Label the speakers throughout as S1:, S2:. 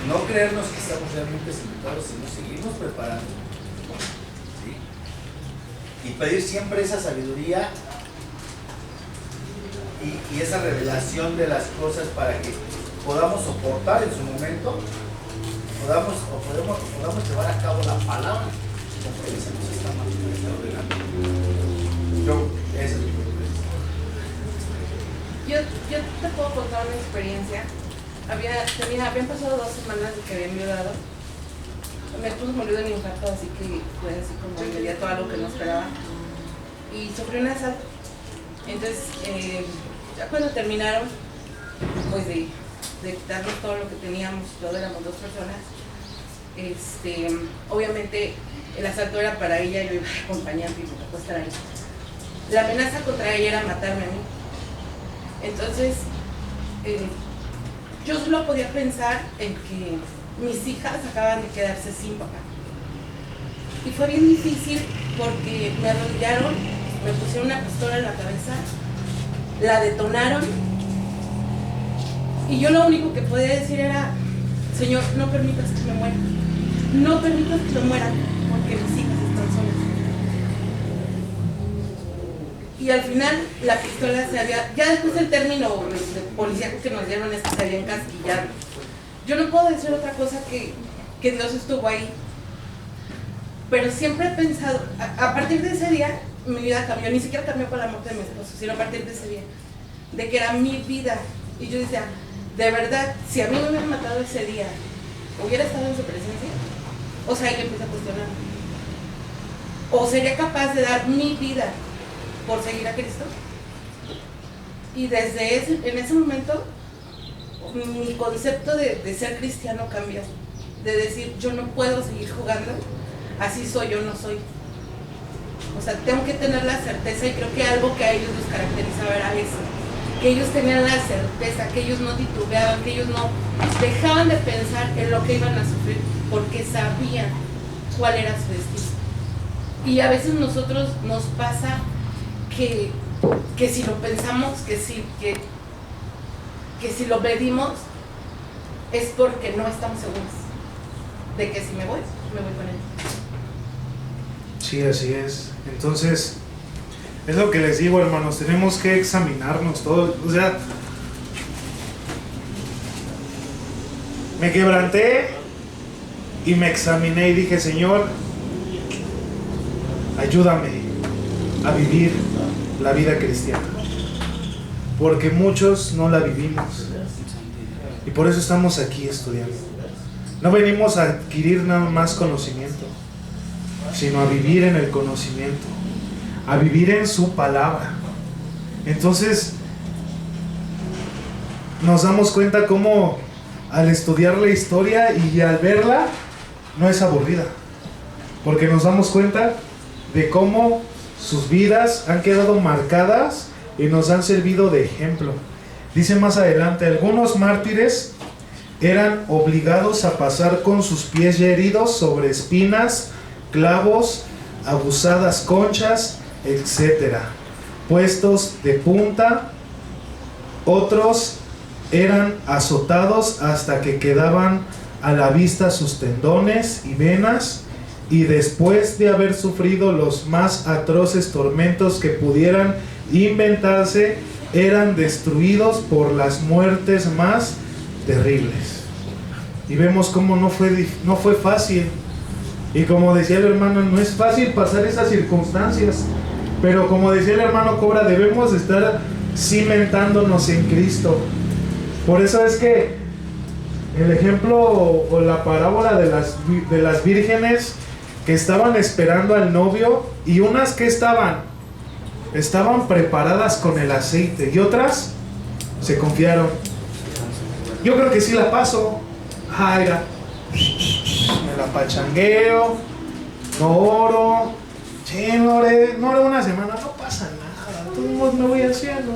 S1: no creernos que estamos realmente sentados, sino seguirnos preparando, ¿sí? Y pedir siempre esa sabiduría y esa revelación de las cosas para que podamos soportar en su momento, podamos llevar a cabo la palabra conforme se nos está ordenando. Esa es mi propuesta.
S2: Yo te puedo contar una experiencia. Habían pasado 2 semanas de que habían violado. Mi esposo murió de un infarto, así que fue así como inmediato algo que no esperaba. Y sufrió un asalto. Entonces, ya cuando terminaron, pues de quitarnos todo lo que teníamos, todo éramos 2 personas, obviamente el asalto era para ella, yo iba acompañante y me tocó estar ahí. La amenaza contra ella era matarme a mí. Entonces, yo solo podía pensar en que mis hijas acaban de quedarse sin papá. Y fue bien difícil porque me arrodillaron, me pusieron una pistola en la cabeza, la detonaron y yo lo único que podía decir era: Señor, no permitas que me muera, no permitas que me muera, porque mis hijas están solas. Y al final la pistola se había, ya después del término policíaco que nos dieron, se había encasquillado. Yo no puedo decir otra cosa que Dios estuvo ahí. Pero siempre he pensado, a partir de ese día, mi vida cambió. Ni siquiera cambió por la muerte de mi esposo, sino a partir de ese día, de que era mi vida. Y yo decía, de verdad, si a mí me hubieran matado ese día, ¿hubiera estado en su presencia? O sea, yo empecé a cuestionar. ¿O sería capaz de dar mi vida por seguir a Cristo? Y en ese momento, mi concepto de ser cristiano cambió. De decir, yo no puedo seguir jugando, así soy, yo no soy. O sea, tengo que tener la certeza, y creo que algo que a ellos los caracterizaba era eso. Que ellos tenían la certeza, que ellos no titubeaban, que ellos no dejaban de pensar en lo que iban a sufrir, porque sabían cuál era su destino. Y a veces nosotros nos pasa que si lo pensamos, que si lo pedimos, es porque no estamos seguros de que si me voy con él.
S3: Sí, así es. Entonces, es lo que les digo, hermanos, tenemos que examinarnos todo. O sea, me quebranté y me examiné y dije, Señor, ayúdame a vivir la vida cristiana, porque muchos no la vivimos, y por eso estamos aquí estudiando. No venimos a adquirir nada más conocimiento, sino a vivir en el conocimiento, a vivir en su palabra. Entonces nos damos cuenta cómo al estudiar la historia y al verla no es aburrida, porque nos damos cuenta de cómo sus vidas han quedado marcadas y nos han servido de ejemplo. Dice más adelante, algunos mártires eran obligados a pasar con sus pies ya heridos sobre espinas, clavos, abusadas conchas, etc., puestos de punta. Otros eran azotados hasta que quedaban a la vista sus tendones y venas, y después de haber sufrido los más atroces tormentos que pudieran inventarse, eran destruidos por las muertes más terribles. Y vemos cómo no fue fácil. Y como decía el hermano, no es fácil pasar esas circunstancias, pero como decía el hermano Cobra, debemos estar cimentándonos en Cristo. Por eso es que el ejemplo o la parábola de las vírgenes que estaban esperando al novio, y unas que estaban preparadas con el aceite, y otras se confiaron. Yo creo que sí la paso. Mira, me la pachangueo, no oro, no oré una semana, no pasa nada, de todos modos me voy al cielo.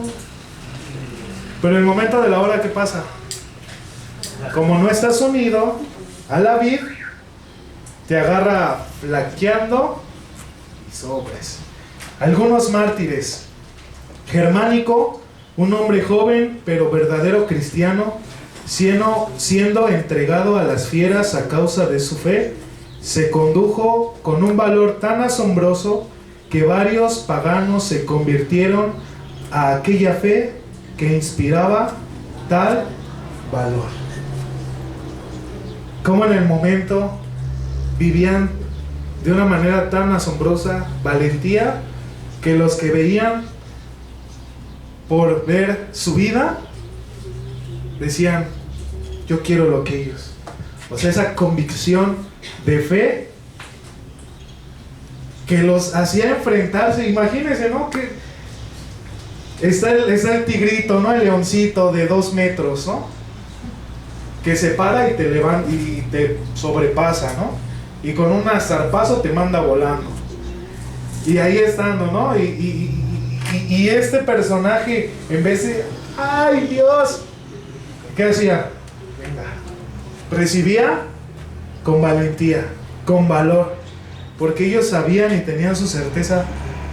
S3: Pero en el momento de la hora, ¿qué pasa? Como no estás unido a la vid, te agarra flaqueando y sobres. Algunos mártires. Germánico, un hombre joven pero verdadero cristiano, siendo entregado a las fieras a causa de su fe, se condujo con un valor tan asombroso que varios paganos se convirtieron a aquella fe que inspiraba tal valor. Como en el momento vivían de una manera tan asombrosa, valentía, que los que veían por ver su vida decían: yo quiero lo que ellos. O sea, esa convicción de fe que los hacía enfrentarse. Imagínense, ¿no? Que está el tigrito, ¿no? El leoncito de 2 metros, ¿no? Que se para y te levanta y te sobrepasa, ¿no? Y con un zarpazo te manda volando. Y ahí estando, ¿no? Y este personaje, en vez de ¡ay, Dios!, ¿qué hacía? Venga. Recibía con valentía, con valor, porque ellos sabían y tenían su certeza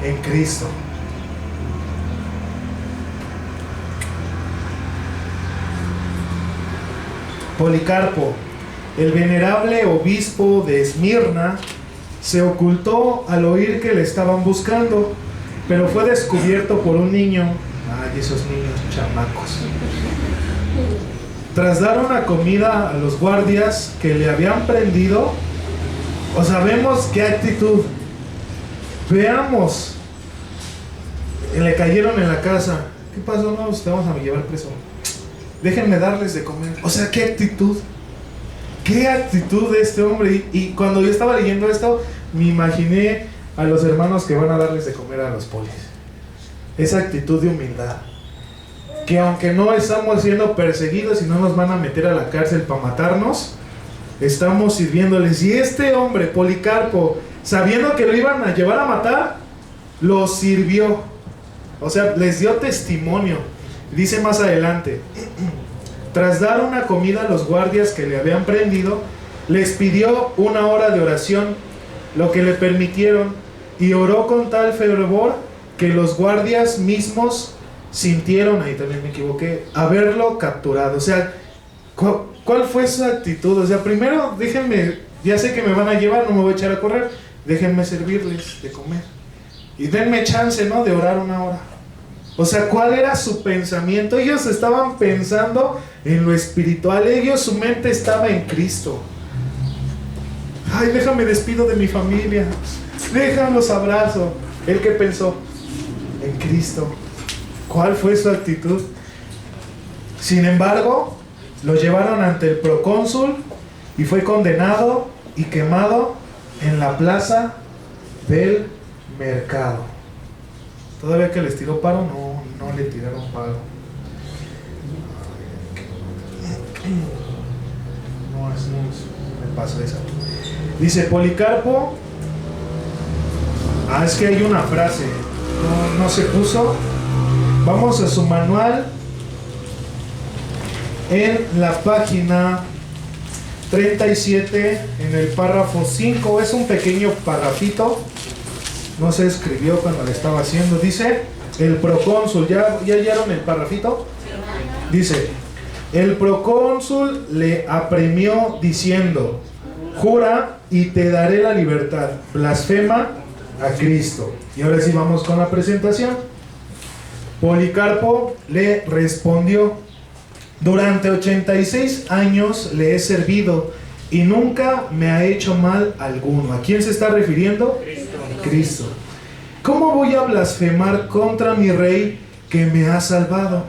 S3: en Cristo. Policarpo, el venerable obispo de Esmirna, se ocultó al oír que le estaban buscando, pero fue descubierto por un niño. Ay, esos niños chamacos. Tras dar una comida a los guardias que le habían prendido, o sabemos qué actitud. Veamos. Le cayeron en la casa. ¿Qué pasó? No, te vamos a llevar preso. Déjenme darles de comer. O sea, qué actitud. Qué actitud de este hombre. Y cuando yo estaba leyendo esto, me imaginé a los hermanos que van a darles de comer a los polis. Esa actitud de humildad. Que aunque no estamos siendo perseguidos y no nos van a meter a la cárcel para matarnos, estamos sirviéndoles. Y este hombre, Policarpo, sabiendo que lo iban a llevar a matar, los sirvió. O sea, les dio testimonio. Dice más adelante: tras dar una comida a los guardias que le habían prendido, les pidió 1 hora de oración, lo que le permitieron, y oró con tal fervor que los guardias mismos sintieron, ahí también me equivoqué, haberlo capturado. O sea, ¿cuál fue su actitud? O sea, primero, déjenme, ya sé que me van a llevar, no me voy a echar a correr, déjenme servirles de comer. Y denme chance, ¿no?, de orar 1 hora. O sea, ¿cuál era su pensamiento? Ellos estaban pensando en lo espiritual, su mente estaba en Cristo. Ay, déjame despido de mi familia, déjalos abrazo. ¿Él qué pensó? En Cristo. ¿Cuál fue su actitud? Sin embargo, lo llevaron ante el procónsul y fue condenado y quemado en la plaza del mercado. Todavía que les tiró paro, no le tiraron paro. No, me pasó esa. Dice Policarpo. Es que hay una frase, no se puso. Vamos a su manual en la página 37, en el párrafo 5. Es un pequeño parrafito, no se escribió cuando le estaba haciendo. Dice el procónsul, ¿ya hallaron el parrafito? Dice: el procónsul le apremió diciendo: jura y te daré la libertad, blasfema a Cristo. Y ahora sí vamos con la presentación. Policarpo le respondió: durante 86 años le he servido y nunca me ha hecho mal alguno. ¿A quién se está refiriendo? Cristo. ¿Cómo voy a blasfemar contra mi rey que me ha salvado?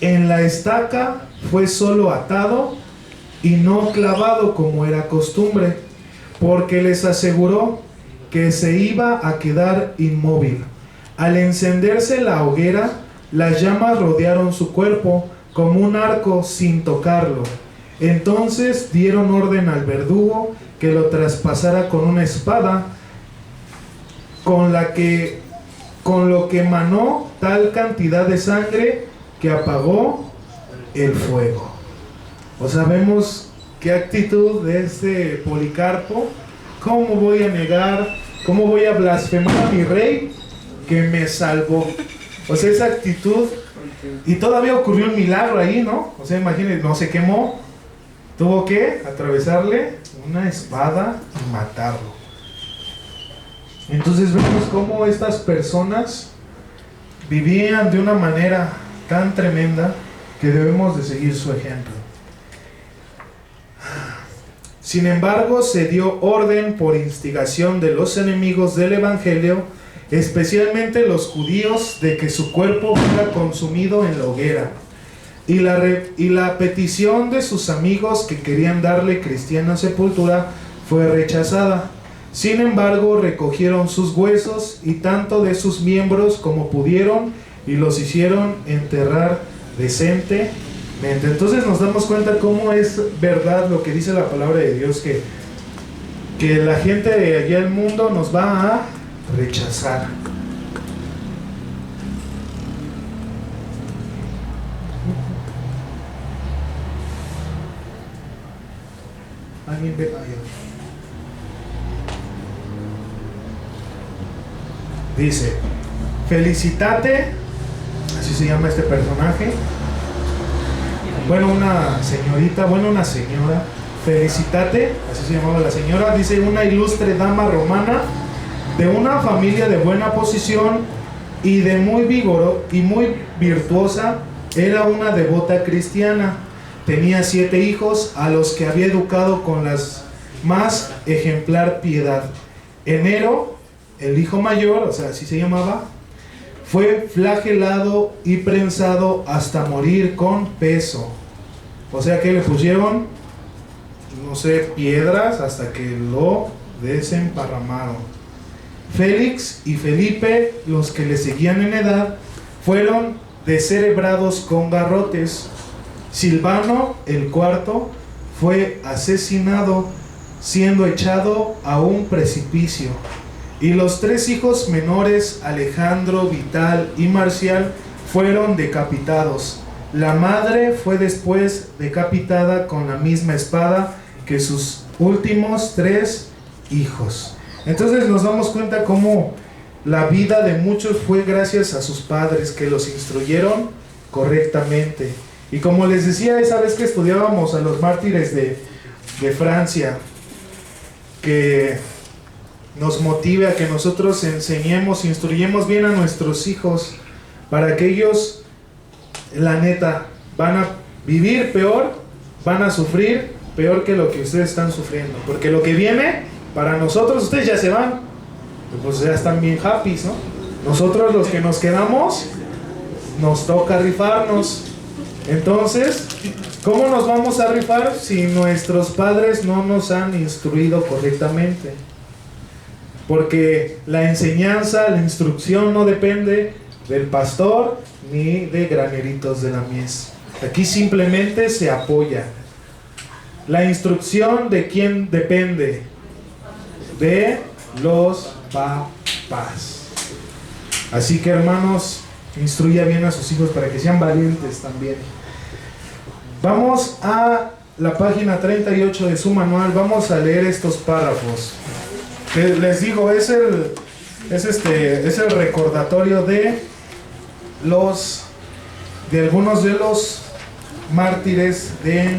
S3: En la estaca fue solo atado y no clavado como era costumbre, porque les aseguró que se iba a quedar inmóvil. Al encenderse la hoguera, las llamas rodearon su cuerpo como un arco sin tocarlo. Entonces dieron orden al verdugo que lo traspasara con una espada, con lo que manó tal cantidad de sangre que apagó el fuego. O sea, vemos qué actitud de este Policarpo. ¿Cómo voy a negar? ¿Cómo voy a blasfemar a mi rey que me salvó? O sea, esa actitud Y todavía ocurrió un milagro ahí, ¿no? O sea, imagínense, no se quemó. Tuvo que atravesarle una espada y matarlo. Entonces vemos cómo estas personas vivían de una manera tan tremenda que debemos de seguir su ejemplo. Sin embargo, se dio orden por instigación de los enemigos del Evangelio, especialmente los judíos, de que su cuerpo fuera consumido en la hoguera. Y la petición de sus amigos que querían darle cristiana sepultura fue rechazada. Sin embargo, recogieron sus huesos y tanto de sus miembros como pudieron y los hicieron enterrar decentemente. Entonces nos damos cuenta cómo es verdad lo que dice la palabra de Dios, que la gente de allá del mundo nos va a rechazar. ¿Alguien ve? Dice, felicitate, así se llama este personaje. Bueno, una señora, felicitate, así se llamaba la señora, dice, una ilustre dama romana de una familia de buena posición y de muy vigor y muy virtuosa, era una devota cristiana. Tenía 7 hijos a los que había educado con la más ejemplar piedad. Enero, el hijo mayor, o sea, así se llamaba, fue flagelado y prensado hasta morir con peso. O sea que le pusieron, no sé, piedras hasta que lo desemparramaron. Félix y Felipe, los que le seguían en edad, fueron descerebrados con garrotes. Silvano, el cuarto, fue asesinado, siendo echado a un precipicio. Y los 3 hijos menores, Alejandro, Vital y Marcial, fueron decapitados. La madre fue después decapitada con la misma espada que sus últimos 3 hijos. Entonces nos damos cuenta cómo la vida de muchos fue gracias a sus padres que los instruyeron correctamente. Y como les decía esa vez que estudiábamos a los mártires de Francia, que nos motive a que nosotros enseñemos, instruyemos bien a nuestros hijos para que ellos, la neta, van a vivir peor, van a sufrir peor que lo que ustedes están sufriendo, porque lo que viene para nosotros, ustedes ya se van, pues ya están bien happy, ¿no? Nosotros los que nos quedamos, nos toca rifarnos. Entonces, ¿cómo nos vamos a rifar si nuestros padres no nos han instruido correctamente? Porque la enseñanza, la instrucción no depende del pastor ni de graneritos de la mies. Aquí simplemente se apoya. La instrucción, ¿de quién depende? De los papás. Así que, hermanos, instruya bien a sus hijos para que sean valientes también. Vamos a la página 38 de su manual. Vamos a leer estos párrafos. Les digo, es el recordatorio de algunos de los mártires de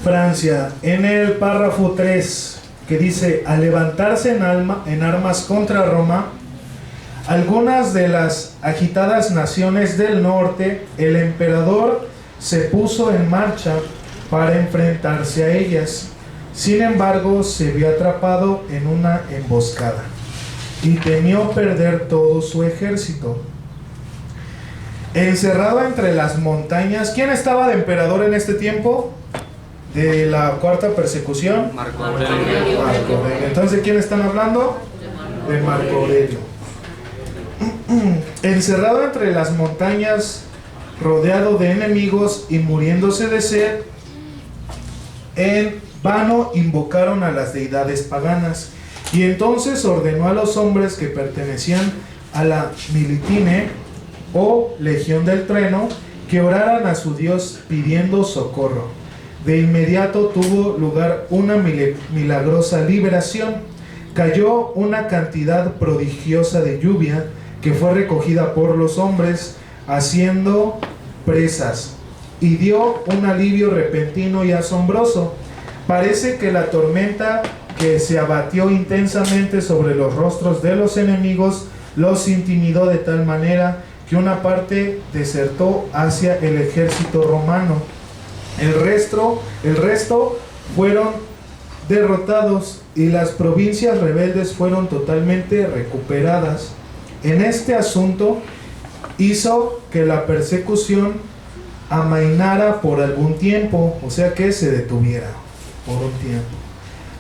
S3: Francia. En el párrafo 3, que dice: al levantarse en armas contra Roma, algunas de las agitadas naciones del norte, el emperador se puso en marcha para enfrentarse a ellas. Sin embargo, se vio atrapado en una emboscada y temió perder todo su ejército. Encerrado entre las montañas, ¿quién estaba de emperador en este tiempo? De la cuarta persecución.
S4: Marco Aurelio.
S3: Marco Aurelio. Entonces, ¿de quién están hablando? De Marco Aurelio. Encerrado entre las montañas, rodeado de enemigos y muriéndose de sed, en vano invocaron a las deidades paganas, y entonces ordenó a los hombres que pertenecían a la Militine o Legión del Trueno que oraran a su Dios pidiendo socorro. De inmediato tuvo lugar una milagrosa liberación. Cayó una cantidad prodigiosa de lluvia que fue recogida por los hombres, haciendo presas, y dio un alivio repentino y asombroso. Parece que la tormenta que se abatió intensamente sobre los rostros de los enemigos los intimidó de tal manera que una parte desertó hacia el ejército romano. El resto fueron derrotados y las provincias rebeldes fueron totalmente recuperadas. En este asunto hizo que la persecución amainara por algún tiempo, o sea que se detuviera por un tiempo,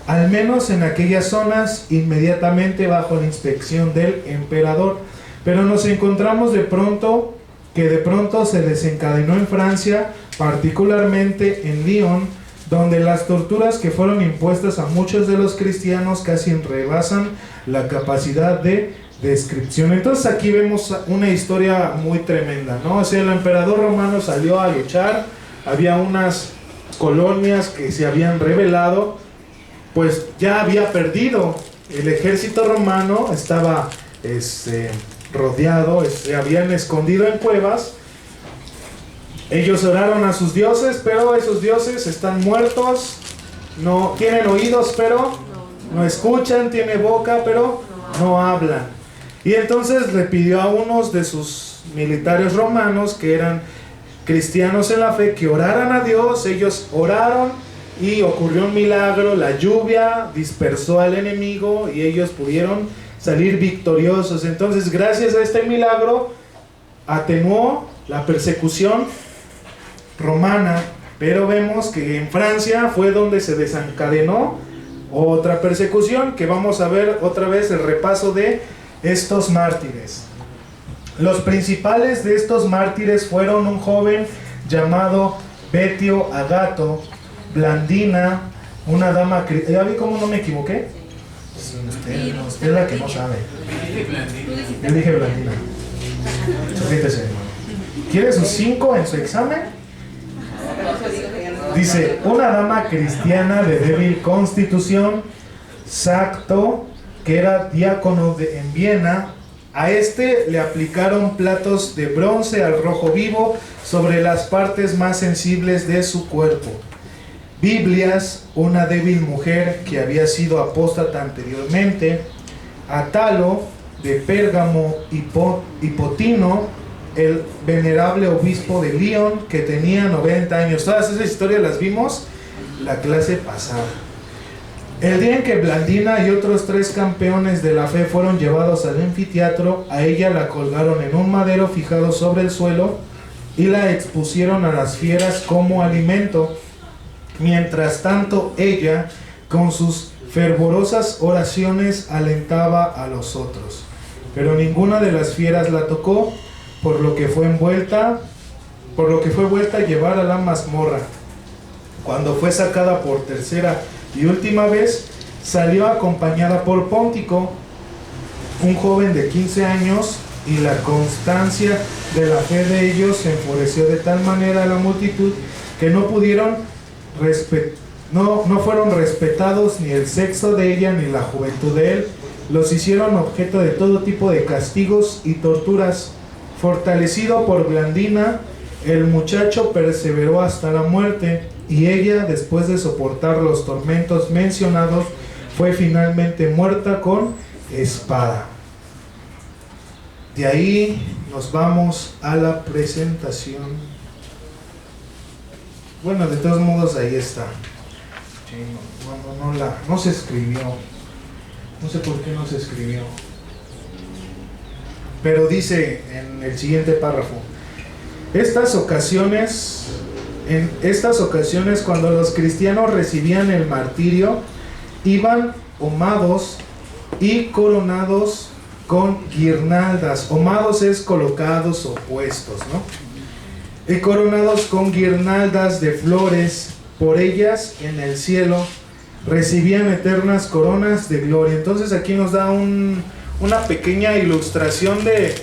S3: al menos en aquellas zonas inmediatamente bajo la inspección del emperador. Pero nos encontramos de pronto se desencadenó en Francia, particularmente en Lyon, donde las torturas que fueron impuestas a muchos de los cristianos casi rebasan la capacidad de descripción. Entonces aquí vemos una historia muy tremenda, ¿no? O sea, el emperador romano salió a luchar, había unas colonias que se habían rebelado, pues ya había perdido. El ejército romano estaba rodeado, se habían escondido en cuevas. Ellos oraron a sus dioses, pero esos dioses están muertos, no tienen oídos, pero no escuchan, tienen boca, pero no hablan. Y entonces le pidió a unos de sus militares romanos, que eran cristianos en la fe, que oraran a Dios. Ellos oraron y ocurrió un milagro, la lluvia dispersó al enemigo y ellos pudieron salir victoriosos. Entonces, gracias a este milagro, atenuó la persecución romana, pero vemos que en Francia fue donde se desencadenó otra persecución, que vamos a ver otra vez el repaso de estos mártires. Los principales de estos mártires fueron un joven llamado Betio Agato, Blandina, una dama... ¿Ya vi cómo no me equivoqué? Usted es la que no sabe. Yo dije Blandina. Suscríbete, hermano. ¿Quiere sus 5 en su examen? Dice, una dama cristiana de débil constitución, Sacto, que era diácono en Viena. A este le aplicaron platos de bronce al rojo vivo sobre las partes más sensibles de su cuerpo. Biblias, una débil mujer que había sido apóstata anteriormente. Atalo, de Pérgamo, y Potino, el venerable obispo de Lyon, que tenía 90 años. Todas esas historias las vimos la clase pasada. El día en que Blandina y otros 3 campeones de la fe fueron llevados al anfiteatro, a ella la colgaron en un madero fijado sobre el suelo y la expusieron a las fieras como alimento. Mientras tanto, ella, con sus fervorosas oraciones, alentaba a los otros. Pero ninguna de las fieras la tocó, por lo que fue vuelta a llevar a la mazmorra. Cuando fue sacada por tercera y última vez, salió acompañada por Póntico, un joven de 15 años, y la constancia de la fe de ellos se enfureció de tal manera a la multitud que no fueron respetados ni el sexo de ella ni la juventud de él. Los hicieron objeto de todo tipo de castigos y torturas. Fortalecido por Blandina, el muchacho perseveró hasta la muerte, y ella, después de soportar los tormentos mencionados, fue finalmente muerta con espada. De ahí nos vamos a la presentación. Bueno, de todos modos ahí está. No se escribió. No sé por qué no se escribió. Pero dice en el siguiente párrafo: en estas ocasiones, cuando los cristianos recibían el martirio, iban homados y coronados con guirnaldas. Homados es colocados o puestos, ¿no? Y coronados con guirnaldas de flores. Por ellas, en el cielo, recibían eternas coronas de gloria. Entonces aquí nos da una pequeña ilustración de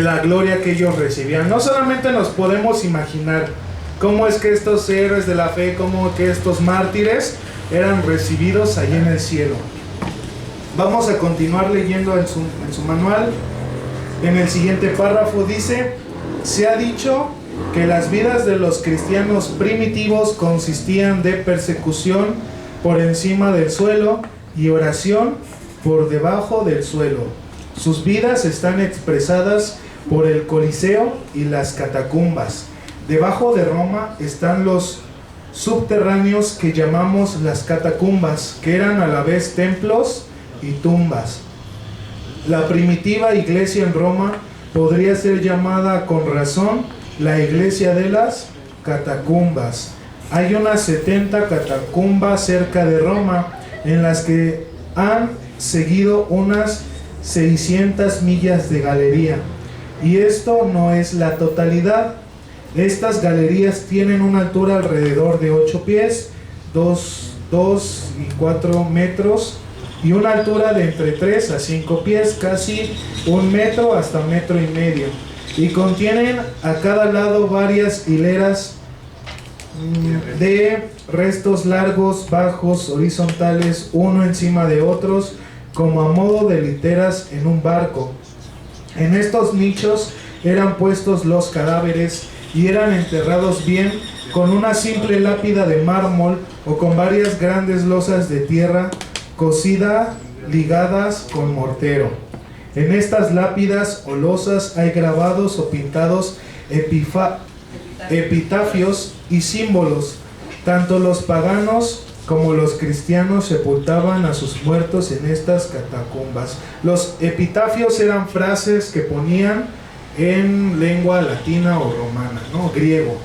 S3: la gloria que ellos recibían. No solamente nos podemos imaginar cómo es que estos héroes de la fe, cómo que estos mártires eran recibidos allí en el cielo. Vamos a continuar leyendo en su manual. En el siguiente párrafo dice: se ha dicho que las vidas de los cristianos primitivos consistían de persecución por encima del suelo y oración por debajo del suelo. Sus vidas están expresadas por el Coliseo y las catacumbas. Debajo de Roma están los subterráneos que llamamos las catacumbas, que eran a la vez templos y tumbas. La primitiva iglesia en Roma podría ser llamada con razón la iglesia de las catacumbas. Hay unas 70 catacumbas cerca de Roma, en las que han seguido unas 600 millas de galería. Y esto no es la totalidad. Estas galerías tienen una altura alrededor de 8 pies, 2 y 4 metros, y una altura de entre 3 a 5 pies, casi 1 metro hasta 1,5 metros. Y contienen a cada lado varias hileras de restos largos, bajos, horizontales, uno encima de otros, como a modo de literas en un barco. En estos nichos eran puestos los cadáveres y eran enterrados bien con una simple lápida de mármol o con varias grandes losas de tierra cocida ligadas con mortero. En estas lápidas o losas hay grabados o pintados epitafios y símbolos. Tanto los paganos como los cristianos sepultaban a sus muertos en estas catacumbas. Los epitafios eran frases que ponían en lengua latina o romana, ¿no? Griego.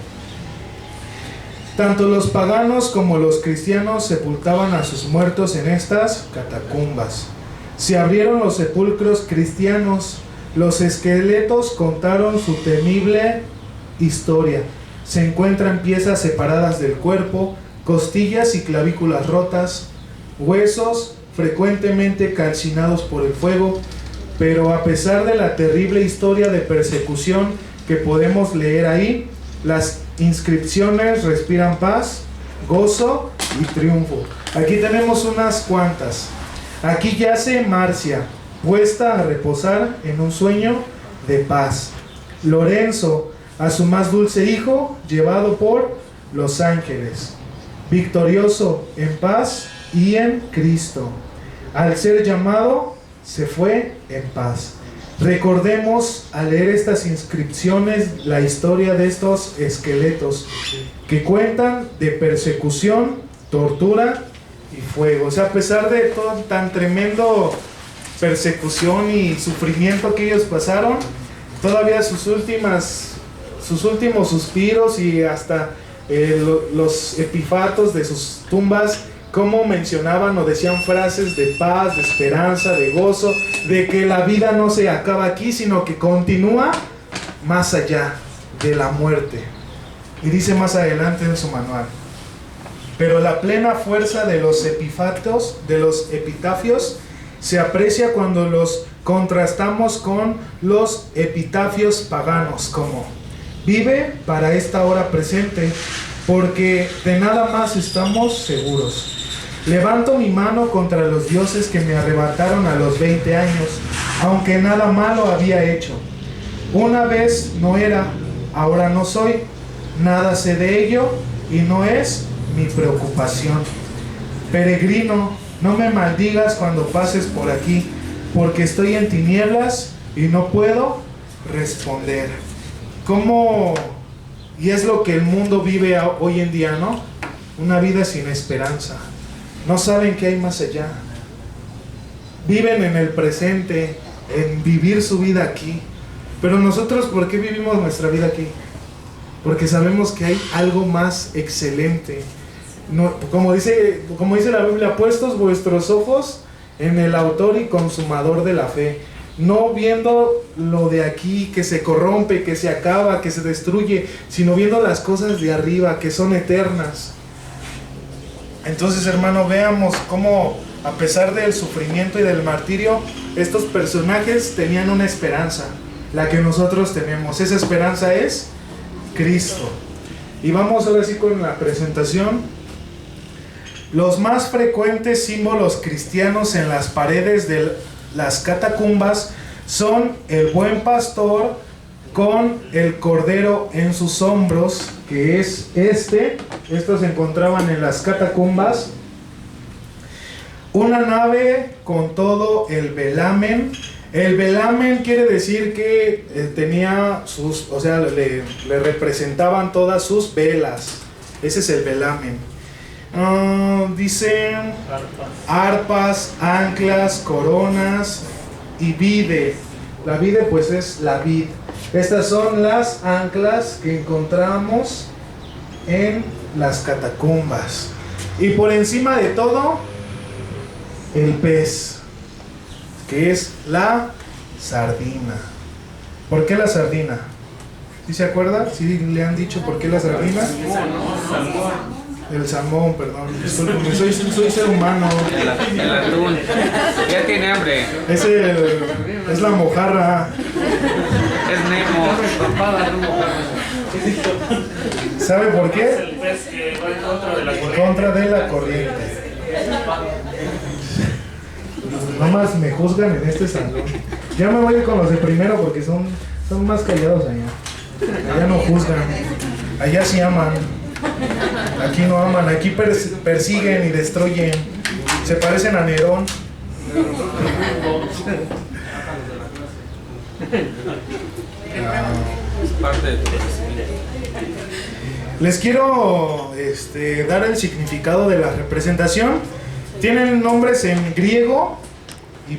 S3: Tanto los paganos como los cristianos sepultaban a sus muertos en estas catacumbas. Se abrieron los sepulcros cristianos. Los esqueletos contaron su temible historia. Se encuentran piezas separadas del cuerpo, costillas y clavículas rotas, huesos frecuentemente calcinados por el fuego, pero a pesar de la terrible historia de persecución que podemos leer ahí, las inscripciones respiran paz, gozo y triunfo. Aquí tenemos unas cuantas. Aquí yace Marcia, puesta a reposar en un sueño de paz. Lorenzo, a su más dulce hijo, llevado por los ángeles, victorioso en paz y en Cristo. Al ser llamado, se fue en paz. Recordemos al leer estas inscripciones la historia de estos esqueletos que cuentan de persecución, tortura y fuego. O sea, a pesar de todo tan tremendo persecución y sufrimiento que ellos pasaron, todavía sus últimos suspiros y hasta los epifatos de sus tumbas, como mencionaban o decían frases de paz, de esperanza, de gozo, de que la vida no se acaba aquí, sino que continúa más allá de la muerte. Y dice más adelante en su manual: pero la plena fuerza de los epitafios se aprecia cuando los contrastamos con los epitafios paganos, como: vive para esta hora presente, porque de nada más estamos seguros. Levanto mi mano contra los dioses que me arrebataron a los 20 años, aunque nada malo había hecho. Una vez no era, ahora no soy, nada sé de ello y no es mi preocupación. Peregrino, no me maldigas cuando pases por aquí, porque estoy en tinieblas y no puedo responder. ¿Cómo? Y es lo que el mundo vive hoy en día, ¿no? Una vida sin esperanza. No saben qué hay más allá. Viven en el presente, en vivir su vida aquí. Pero nosotros, ¿por qué vivimos nuestra vida aquí? Porque sabemos que hay algo más excelente. No, como dice la Biblia: puestos vuestros ojos en el autor y consumador de la fe. No viendo lo de aquí que se corrompe, que se acaba, que se destruye, sino viendo las cosas de arriba que son eternas. Entonces, hermano, veamos cómo, a pesar del sufrimiento y del martirio, estos personajes tenían una esperanza, la que nosotros tenemos. Esa esperanza es Cristo. Y vamos ahora sí con la presentación. Los más frecuentes símbolos cristianos en las paredes de las catacumbas son el buen pastor con el cordero en sus hombros, que es estos se encontraban en las catacumbas, una nave con todo el velamen. El velamen quiere decir que tenía sus, o sea, le representaban todas sus velas. Ese es el velamen. Dicen arpas, anclas, coronas y vide. La vide pues es la vid. Estas son las anclas que encontramos en las catacumbas. Y por encima de todo, el pez, que es la sardina. ¿Por qué la sardina? ¿Sí se acuerda? ¿Sí le han dicho por qué la sardina? El salmón, perdón. Disculpen, soy ser humano.
S4: El atún. Ya tiene hambre.
S3: Es la mojarra.
S4: Es Nemo.
S3: ¿Sabe por qué?
S5: Es el pez que va en contra de la
S3: En
S5: corriente.
S3: contra de la corriente. Nomás me juzgan en este salón. Ya me voy con los de primero porque son más callados allá. Allá no juzgan. Allá sí aman. Aquí no aman. Aquí persiguen y destruyen. Se parecen a Nerón.
S4: Es parte de tu crecimiento.
S3: Les quiero dar el significado de la representación. Tienen nombres en griego y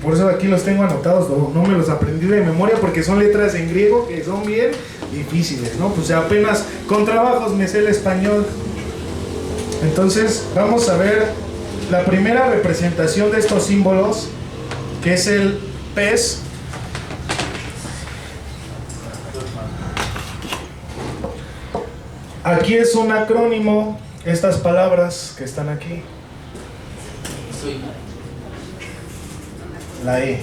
S3: por eso aquí los tengo anotados. No me los aprendí de memoria porque son letras en griego que son bien difíciles, ¿no? Pues apenas con trabajos me sé el español. Entonces vamos a ver la primera representación de estos símbolos, que es el pez. Aquí es un acrónimo, estas palabras que están aquí. La E.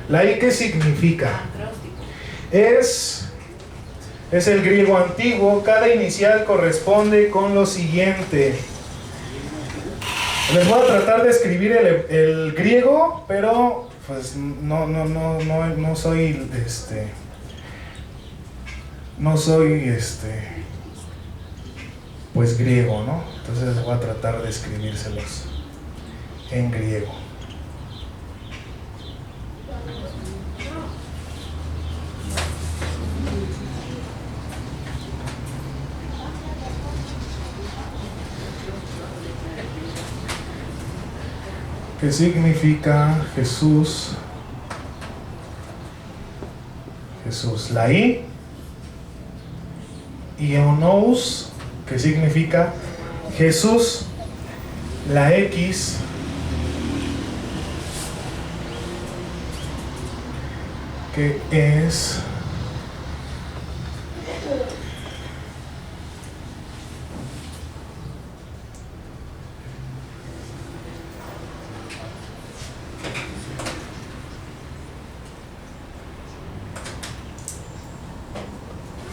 S3: ¿La E qué significa? Es el griego antiguo. Cada inicial corresponde con lo siguiente. Les voy a tratar de escribir el griego, pero pues no soy pues griego, ¿no? Entonces voy a tratar de escribírselos en griego. ¿Qué significa Jesús? Jesús, la I, Ionos, que significa Jesús, la X, que es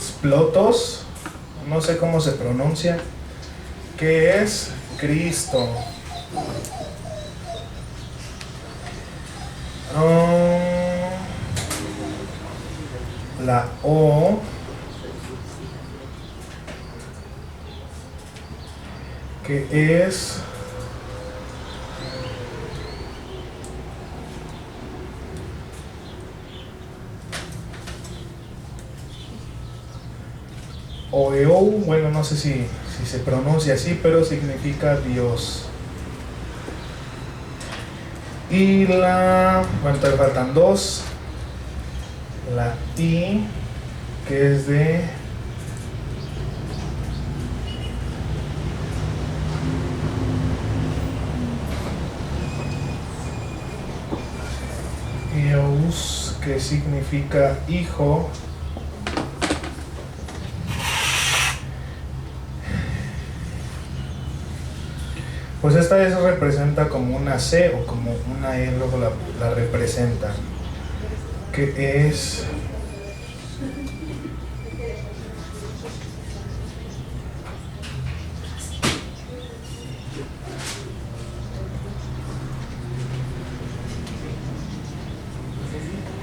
S3: Splotos, no sé cómo se pronuncia, que es Cristo. La O, que es Oeo, bueno, no sé si se pronuncia así, pero significa Dios. Y bueno, te faltan dos. La I, que es de Ios, que significa hijo. Pues esta vez representa como una C o como una E, luego la representa, que es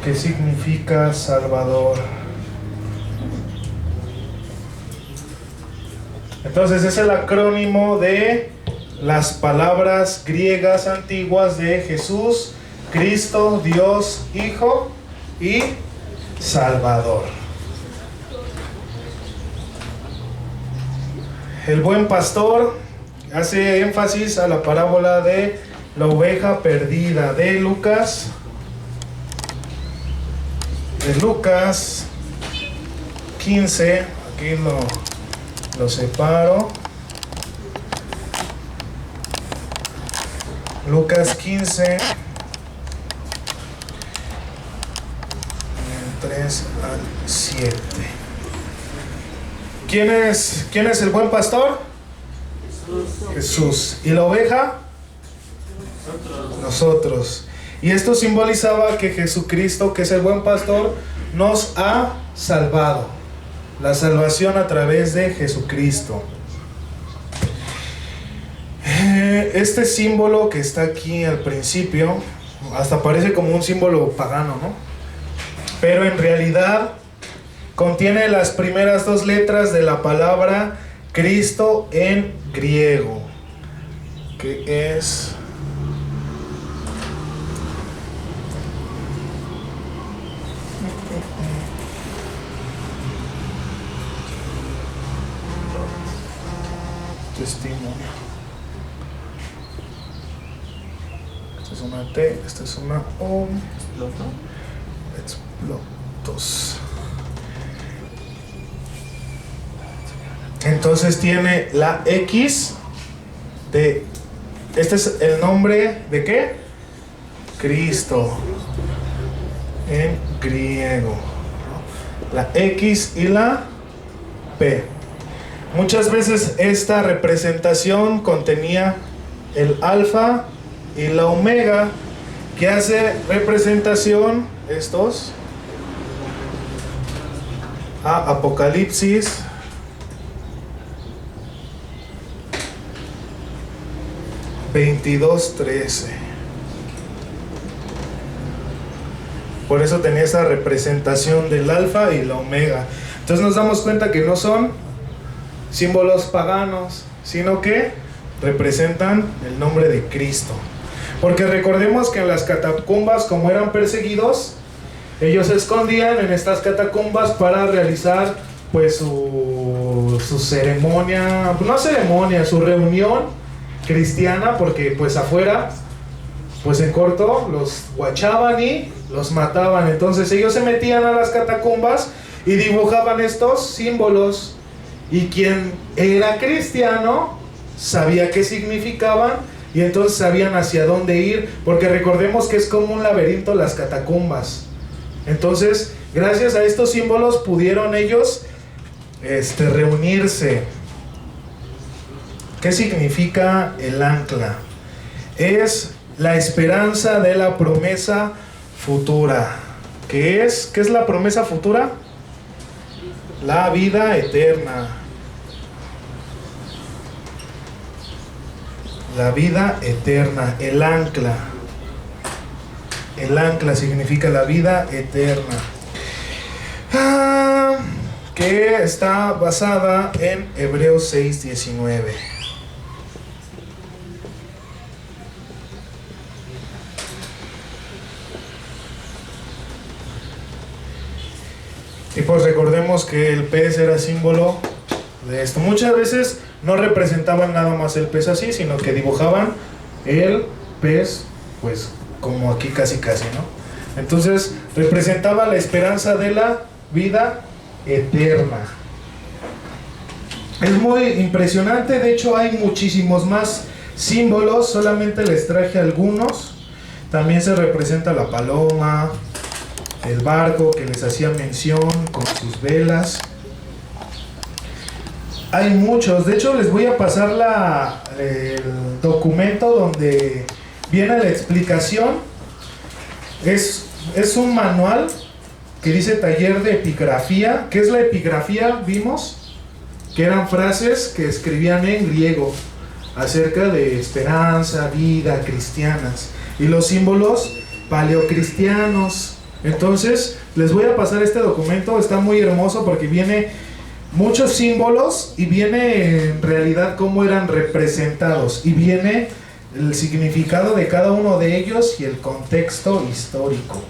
S3: ¿Qué significa Salvador? Entonces es el acrónimo de las palabras griegas antiguas de Jesús, Cristo, Dios, Hijo y Salvador. El buen pastor hace énfasis a la parábola de la oveja perdida de Lucas 15. Aquí lo separo. Lucas 15, del 3 al 7. ¿Quién es el buen pastor? Jesús. ¿Y la oveja? Nosotros. Y esto simbolizaba que Jesucristo, que es el buen pastor, nos ha salvado. La salvación a través de Jesucristo. Este símbolo que está aquí al principio, hasta parece como un símbolo pagano, ¿no? Pero en realidad contiene las primeras dos letras de la palabra Cristo en griego, que es testimonio. Esta es una T, esta es una O. Explotos. Entonces tiene la X de... Este es el nombre de ¿qué? Cristo en griego. La X y la P. Muchas veces esta representación contenía el alfa y la omega, que hace representación estos a Apocalipsis 22:13. Por eso tenía esa representación del alfa y la omega. Entonces nos damos cuenta que no son símbolos paganos, sino que representan el nombre de Cristo. Porque recordemos que en las catacumbas, como eran perseguidos, ellos se escondían en estas catacumbas para realizar pues su ceremonia, no ceremonia, su reunión cristiana, porque pues afuera, pues en corto, los guachaban y los mataban. Entonces ellos se metían a las catacumbas y dibujaban estos símbolos, y quien era cristiano sabía qué significaban, y entonces sabían hacia dónde ir, porque recordemos que es como un laberinto las catacumbas. Entonces, gracias a estos símbolos pudieron ellos reunirse. ¿Qué significa el ancla? Es la esperanza de la promesa futura. ¿Qué es la promesa futura? La vida eterna. La vida eterna, el ancla. El ancla significa la vida eterna. Que está basada en Hebreos 6:19. Y pues recordemos que el pez era símbolo de esto. Muchas veces no representaban nada más el pez así, sino que dibujaban el pez pues como aquí casi, ¿no? Entonces representaba la esperanza de la vida eterna. Es muy impresionante, de hecho hay muchísimos más símbolos, solamente les traje algunos. También se representa la paloma, el barco que les hacía mención con sus velas. Hay muchos, de hecho les voy a pasar el documento donde viene la explicación. Es un manual que dice taller de epigrafía. ¿Qué es la epigrafía? Vimos que eran frases que escribían en griego acerca de esperanza, vida, cristianas, y los símbolos paleocristianos. Entonces, les voy a pasar este documento, está muy hermoso porque viene muchos símbolos y viene en realidad cómo eran representados y viene el significado de cada uno de ellos y el contexto histórico.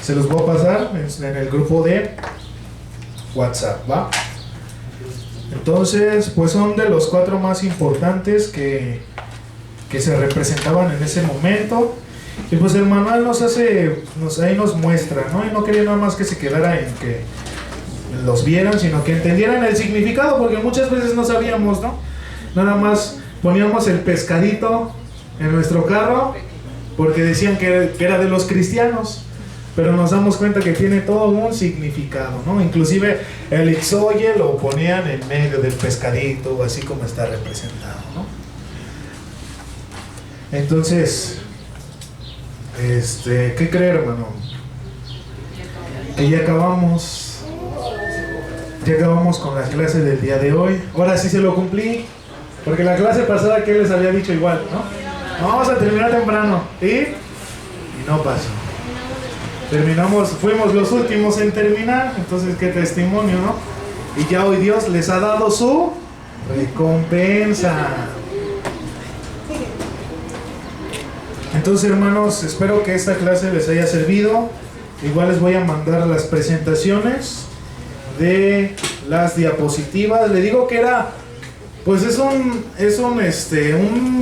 S3: Se los voy a pasar en el grupo de WhatsApp, ¿va? Entonces, pues son de los 4 más importantes que se representaban en ese momento. Y pues el manual ahí nos muestra, ¿no? Y no quería nada más que se quedara en que los vieran, sino que entendieran el significado, porque muchas veces no sabíamos, ¿no? Nada más poníamos el pescadito en nuestro carro porque decían que era de los cristianos, pero nos damos cuenta que tiene todo un significado, ¿no? Inclusive el ixoye lo ponían en medio del pescadito, así como está representado, ¿no? Entonces, ¿qué cree, hermano? Que ya acabamos con la clase del día de hoy. Ahora sí se lo cumplí, porque la clase pasada que les había dicho igual, ¿no? Vamos a terminar temprano, y no pasó. Fuimos los últimos en terminar, entonces qué testimonio, ¿no? Y ya hoy Dios les ha dado su recompensa. Entonces, hermanos, espero que esta clase les haya servido. Igual les voy a mandar las presentaciones de las diapositivas. Le digo que era, pues es un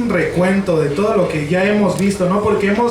S3: recuento de todo lo que ya hemos visto, ¿no? Porque